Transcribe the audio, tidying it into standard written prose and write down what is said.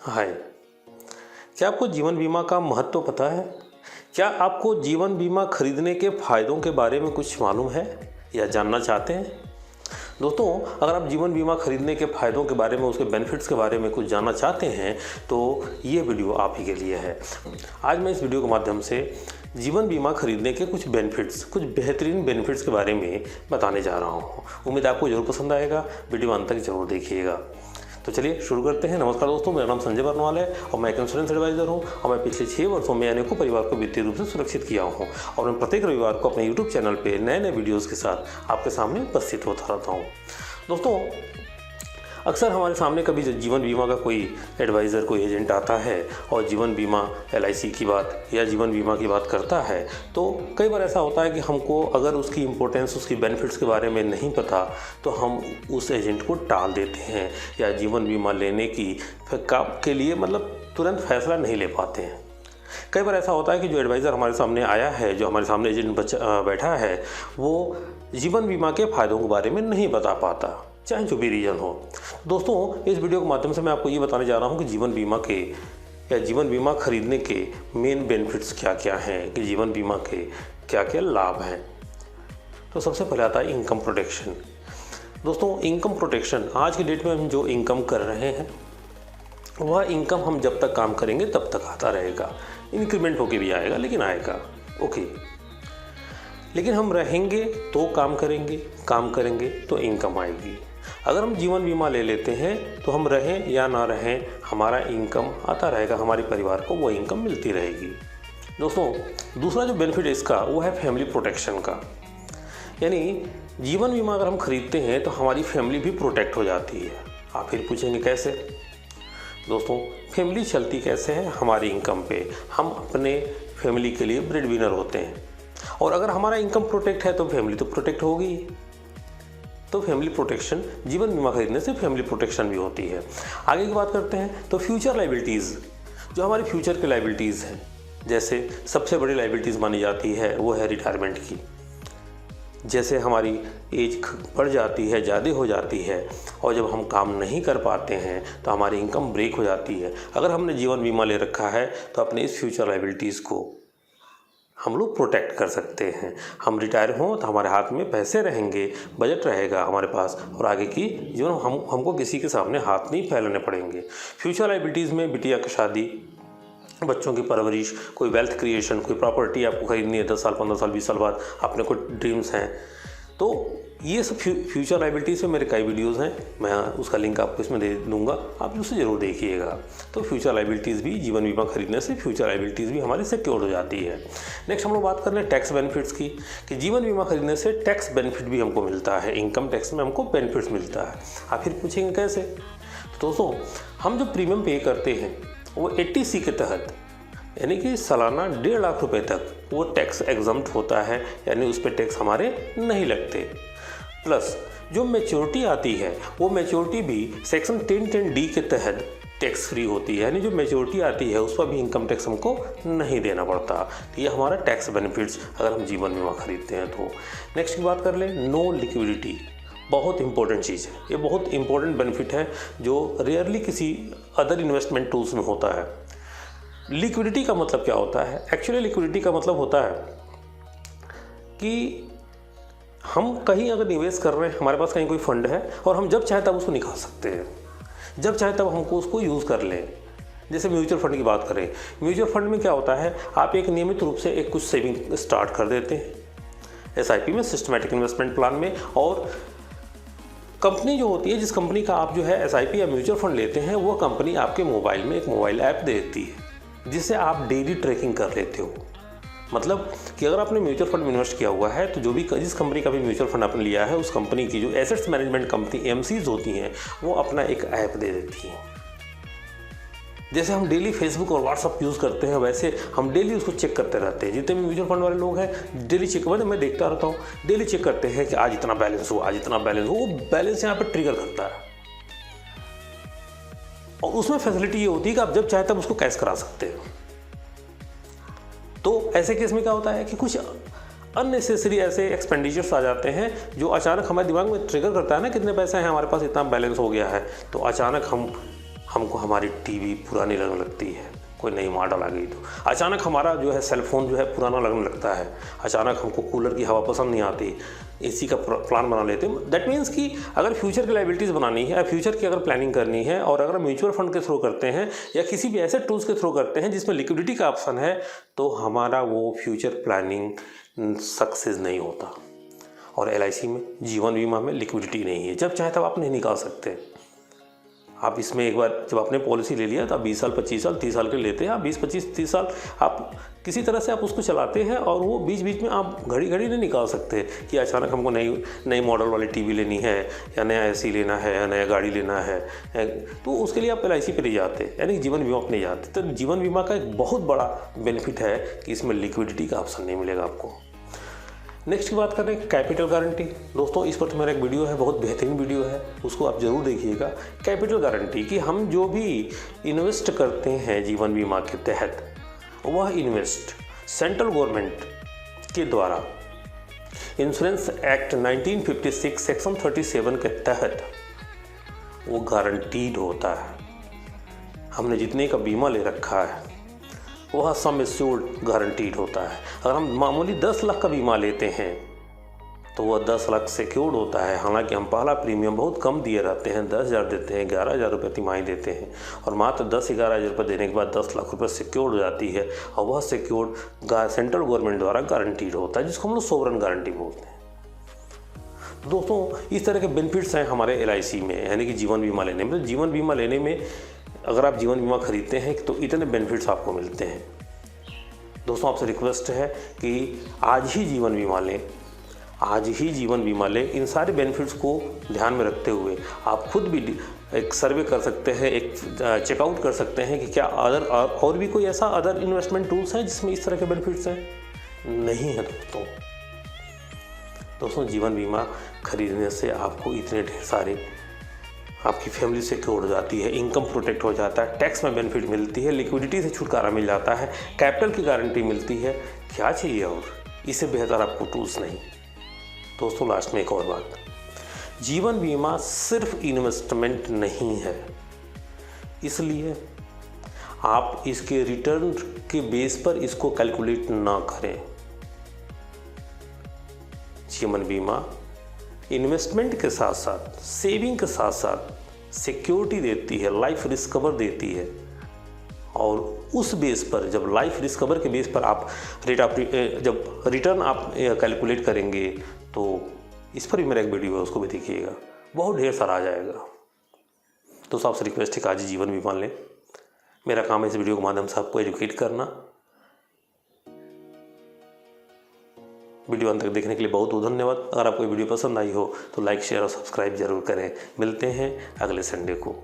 हाय, क्या आपको जीवन बीमा का महत्व पता है? क्या आपको जीवन बीमा खरीदने के फ़ायदों के बारे में कुछ मालूम है या जानना चाहते हैं? दोस्तों, अगर आप जीवन बीमा खरीदने के फ़ायदों के बारे में, उसके बेनिफिट्स के बारे में कुछ जानना चाहते हैं तो ये वीडियो आप ही के लिए है। आज मैं इस वीडियो के माध्यम से जीवन बीमा खरीदने के कुछ बेनिफिट्स, कुछ बेहतरीन बेनिफिट्स के बारे में बताने जा रहा हूँ। उम्मीद आपको ज़रूर पसंद आएगा, वीडियो अंत तक ज़रूर देखिएगा। तो चलिए शुरू करते हैं। नमस्कार दोस्तों, मेरा नाम संजय बरनवाल है और मैं एक इंश्योरेंस एडवाइज़र हूं और मैं पिछले 6 वर्षों में अनेकों परिवार को वित्तीय रूप से सुरक्षित किया हूं और मैं प्रत्येक रविवार को अपने यूट्यूब चैनल पे नए वीडियोस के साथ आपके सामने उपस्थित होता रहता हूं। दोस्तों, अक्सर हमारे सामने कभी जीवन बीमा का कोई एडवाइज़र, कोई एजेंट आता है और जीवन बीमा LIC की बात या जीवन बीमा की बात करता है तो कई बार ऐसा होता है कि हमको अगर उसकी इम्पोर्टेंस, उसकी बेनिफिट्स के बारे में नहीं पता तो हम उस एजेंट को टाल देते हैं या जीवन बीमा लेने के लिए तुरंत फैसला नहीं ले पाते हैं। कई बार ऐसा होता है कि जो एडवाइज़र हमारे सामने आया है, जो हमारे सामने एजेंट बैठा है, वो जीवन बीमा के फ़ायदों के बारे में नहीं बता पाता, चाहे जो भी रीज़न हो। दोस्तों, इस वीडियो के माध्यम से मैं आपको ये बताने जा रहा हूँ कि जीवन बीमा के या जीवन बीमा खरीदने के मेन बेनिफिट्स क्या क्या हैं, कि जीवन बीमा के क्या क्या लाभ हैं। तो सबसे पहले आता है इनकम प्रोटेक्शन। दोस्तों, इनकम प्रोटेक्शन, आज की डेट में हम जो इनकम कर रहे हैं वह इनकम हम जब तक काम करेंगे तब तक आता रहेगा। इंक्रीमेंट होके भी आएगा, लेकिन आएगा। ओके, लेकिन हम रहेंगे तो काम करेंगे तो इनकम आएगी। अगर हम जीवन बीमा ले लेते हैं तो हम रहें या ना रहें, हमारा इनकम आता रहेगा, हमारे परिवार को वो इनकम मिलती रहेगी। दोस्तों, दूसरा जो बेनिफिट है इसका वो है फैमिली प्रोटेक्शन का। यानी जीवन बीमा अगर हम खरीदते हैं तो हमारी फैमिली भी प्रोटेक्ट हो जाती है। आप फिर पूछेंगे कैसे? दोस्तों, फैमिली चलती कैसे है? हमारी इनकम पे। हम अपने फैमिली के लिए ब्रेड विनर होते हैं और अगर हमारा इनकम प्रोटेक्ट है तो फैमिली तो प्रोटेक्ट होगी। तो फैमिली प्रोटेक्शन, जीवन बीमा खरीदने से फैमिली प्रोटेक्शन भी होती है। आगे की बात करते हैं तो फ्यूचर लाइबिलिटीज़, जो हमारी फ्यूचर की लाइबिलिटीज़ हैं, जैसे सबसे बड़ी लाइबिलिटीज़ मानी जाती है वो है रिटायरमेंट की। जैसे हमारी एज बढ़ जाती है, ज़्यादा हो जाती है और जब हम काम नहीं कर पाते हैं तो हमारी इनकम ब्रेक हो जाती है। अगर हमने जीवन बीमा ले रखा है तो अपने इस फ्यूचर लाइबिलिटीज़ को हम लोग प्रोटेक्ट कर सकते हैं। हम रिटायर हों तो हमारे हाथ में पैसे रहेंगे, बजट रहेगा हमारे पास और आगे की जीवन हमको किसी के सामने हाथ नहीं फैलाने पड़ेंगे। फ्यूचर लाइबिलिटीज़ में बिटिया की शादी, बच्चों की परवरिश, कोई वेल्थ क्रिएशन, कोई प्रॉपर्टी आपको खरीदनी है 10 साल, 15 साल, 20 साल बाद, अपने कोई ड्रीम्स हैं, तो ये सब फ्यूचर लाइबिलिटीज़ में मेरे कई वीडियोस हैं, मैं उसका लिंक आपको इसमें दे दूंगा, आप उसे ज़रूर देखिएगा। तो फ्यूचर लाइबिलिटीज़ भी, जीवन बीमा खरीदने से फ्यूचर लाइबिलिटीज़ भी हमारी सिक्योर हो जाती है। नेक्स्ट हम लोग बात कर रहे हैं टैक्स बेनिफिट्स की, कि जीवन बीमा खरीदने से टैक्स बेनिफिट भी हमको मिलता है, इनकम टैक्स में हमको बेनिफिट्स मिलता है। आप फिर पूछेंगे कैसे? तो दोस्तों, हम जो प्रीमियम पे करते हैं वो 80C के तहत, यानी कि सालाना 1.5 लाख रुपए तक वो टैक्स एग्जम्प्ट होता है, यानी उस पर टैक्स हमारे नहीं लगते। प्लस जो मैच्योरिटी आती है वो मैच्योरिटी भी सेक्शन 1010D के तहत टैक्स फ्री होती है, यानी जो मैच्योरिटी आती है उस पर भी इनकम टैक्स हमको नहीं देना पड़ता। तो ये हमारा टैक्स बेनिफिट्स अगर हम जीवन बीमा खरीदते हैं तो। नेक्स्ट की बात कर लें, नो लिक्विडिटी, बहुत इंपॉर्टेंट चीज़ है। ये बहुत इंपॉर्टेंट बेनिफिट है जो रेयरली किसी अदर इन्वेस्टमेंट टूल्स में होता है। लिक्विडिटी का मतलब क्या होता है? एक्चुअली लिक्विडिटी का मतलब होता है कि हम कहीं अगर निवेश कर रहे हैं, हमारे पास कहीं कोई फंड है और हम जब चाहे तब उसको निकाल सकते हैं, जब चाहे तब हमको उसको यूज़ कर लें। जैसे म्यूचुअल फंड की बात करें, म्यूचुअल फंड में क्या होता है, आप एक नियमित रूप से एक कुछ सेविंग स्टार्ट कर देते हैं SIP में, सिस्टमैटिक इन्वेस्टमेंट प्लान में, और कंपनी जो होती है, जिस कंपनी का आप जो है SIP या म्यूचुअल फंड लेते हैं, वो कंपनी आपके मोबाइल में एक मोबाइल ऐप देती है जिससे आप डेली ट्रैकिंग कर लेते हो। मतलब कि अगर आपने म्यूचुअल फंड में इन्वेस्ट किया हुआ है तो जिस कंपनी का भी म्यूचुअल फंड आपने लिया है, उस कंपनी की जो एसेट्स मैनेजमेंट कंपनी MCs होती हैं, वो अपना एक ऐप दे देती हैं। जैसे हम डेली फेसबुक और व्हाट्सअप यूज़ करते हैं, वैसे हम डेली उसको चेक करते रहते हैं। जितने भी म्यूचुअल फंड वाले लोग हैं डेली चेक, मैं देखता रहता हूँ, डेली चेक करते हैं कि आज इतना बैलेंस हो, आज इतना बैलेंस हो। वो बैलेंस यहाँ पर ट्रिगर करता है और उसमें फैसिलिटी ये होती है कि आप जब चाहे तब उसको कैश करा सकते हैं। तो ऐसे केस में क्या होता है कि कुछ अननेसेसरी ऐसे एक्सपेंडिचर्स आ जाते हैं जो अचानक हमारे दिमाग में ट्रिगर करता है ना, कितने पैसे हैं हमारे पास, इतना बैलेंस हो गया है, तो अचानक हमको हमारी टीवी पुरानी लगने लगती है, कोई नई मॉडल आ गई तो अचानक हमारा जो है सेल फोन जो है पुराना लगने लगता है, अचानक हमको कूलर की हवा पसंद नहीं आती, एसी का प्लान बना लेते हैं। दैट मीन्स कि अगर फ्यूचर की लाइबिलिटीज़ बनानी है, फ्यूचर की अगर प्लानिंग करनी है और अगर म्यूचुअल फंड के थ्रू करते हैं या किसी भी ऐसे टूल्स के थ्रू करते हैं जिसमें लिक्विडिटी का ऑप्शन है, तो हमारा वो फ्यूचर प्लानिंग सक्सेस नहीं होता। और LIC में, जीवन बीमा में लिक्विडिटी नहीं है, जब चाहे तब आप नहीं निकाल सकते। आप इसमें एक बार जब आपने पॉलिसी ले लिया तो आप 20 साल 25 साल 30 साल के लेते हैं, आप 20 25 30 साल आप किसी तरह से आप उसको चलाते हैं और वो बीच बीच में आप घड़ी नहीं निकाल सकते कि अचानक हमको नई मॉडल वाली टीवी लेनी है या नया AC लेना है या नया गाड़ी लेना है, तो उसके लिए आप LIC पे नहीं जाते, यानी जीवन बीमा पे नहीं जाते। तो जीवन बीमा का एक बहुत बड़ा बेनिफिट है कि इसमें लिक्विडिटी का ऑप्शन नहीं मिलेगा आपको। नेक्स्ट की बात करें कैपिटल गारंटी। दोस्तों इस पर तो मेरा एक वीडियो है, बहुत बेहतरीन वीडियो है, उसको आप ज़रूर देखिएगा। कैपिटल गारंटी कि हम जो भी इन्वेस्ट करते हैं जीवन बीमा के तहत, वह इन्वेस्ट सेंट्रल गवर्नमेंट के द्वारा इंश्योरेंस एक्ट 1956 सेक्शन 37 के तहत वो गारंटीड होता है। हमने जितने का बीमा ले रखा है वह सम एश्योर्ड गारंटीड होता है। अगर हम मामूली 10 लाख का बीमा लेते हैं तो वह 10 लाख सिक्योर्ड होता है। हालांकि हम पहला प्रीमियम बहुत कम दिए रहते हैं, 10,000 देते हैं, 11,000 रुपये तिमाही देते हैं और मात्र 10-11,000 रुपये देने के बाद 10 लाख रुपये सिक्योर्ड हो जाती है और वह सिक्योर्ड सेंट्रल गवर्नमेंट द्वारा गारंटीड होता है, जिसको हम लोग सोवरन गारंटी बोलते हैं। दोस्तों इस तरह के बेनिफिट्स हैं हमारे LIC में, यानी कि जीवन बीमा लेने में। जीवन बीमा लेने में अगर आप जीवन बीमा खरीदते हैं तो इतने बेनिफिट्स आपको मिलते हैं। दोस्तों आपसे रिक्वेस्ट है कि आज ही जीवन बीमा लें, आज ही जीवन बीमा लें। इन सारे बेनिफिट्स को ध्यान में रखते हुए आप खुद भी एक सर्वे कर सकते हैं, एक चेकआउट कर सकते हैं कि क्या और भी कोई ऐसा अदर इन्वेस्टमेंट टूल्स हैं जिसमें इस तरह के बेनिफिट्स हैं। नहीं है दोस्तों जीवन बीमा खरीदने से आपको इतने ढेर सारे, आपकी फैमिली सिक्योर हो जाती है, इनकम प्रोटेक्ट हो जाता है, टैक्स में बेनिफिट मिलती है, लिक्विडिटी से छुटकारा मिल जाता है, कैपिटल की गारंटी मिलती है। क्या चाहिए और इससे बेहतर आपको टूल्स नहीं। दोस्तों लास्ट में एक और बात, जीवन बीमा सिर्फ इन्वेस्टमेंट नहीं है, इसलिए आप इसके रिटर्न के बेस पर इसको कैलकुलेट ना करें। जीवन बीमा इन्वेस्टमेंट के साथ साथ, सेविंग के साथ साथ सिक्योरिटी देती है, लाइफ रिस्क कवर देती है और उस बेस पर जब लाइफ रिस्क कवर के बेस पर आप जब रिटर्न आप कैलकुलेट करेंगे तो इस पर भी मेरा एक वीडियो है, उसको भी देखिएगा, बहुत ढेर सारा आ जाएगा। तो आपसे रिक्वेस्ट है कि आज जीवन बीमा लें। मेरा काम है इस वीडियो के माध्यम से आपको एजुकेट करना। वीडियो अंत तक देखने के लिए बहुत बहुत धन्यवाद। अगर आपको वीडियो पसंद आई हो तो लाइक शेयर और सब्सक्राइब जरूर करें। मिलते हैं अगले संडे को।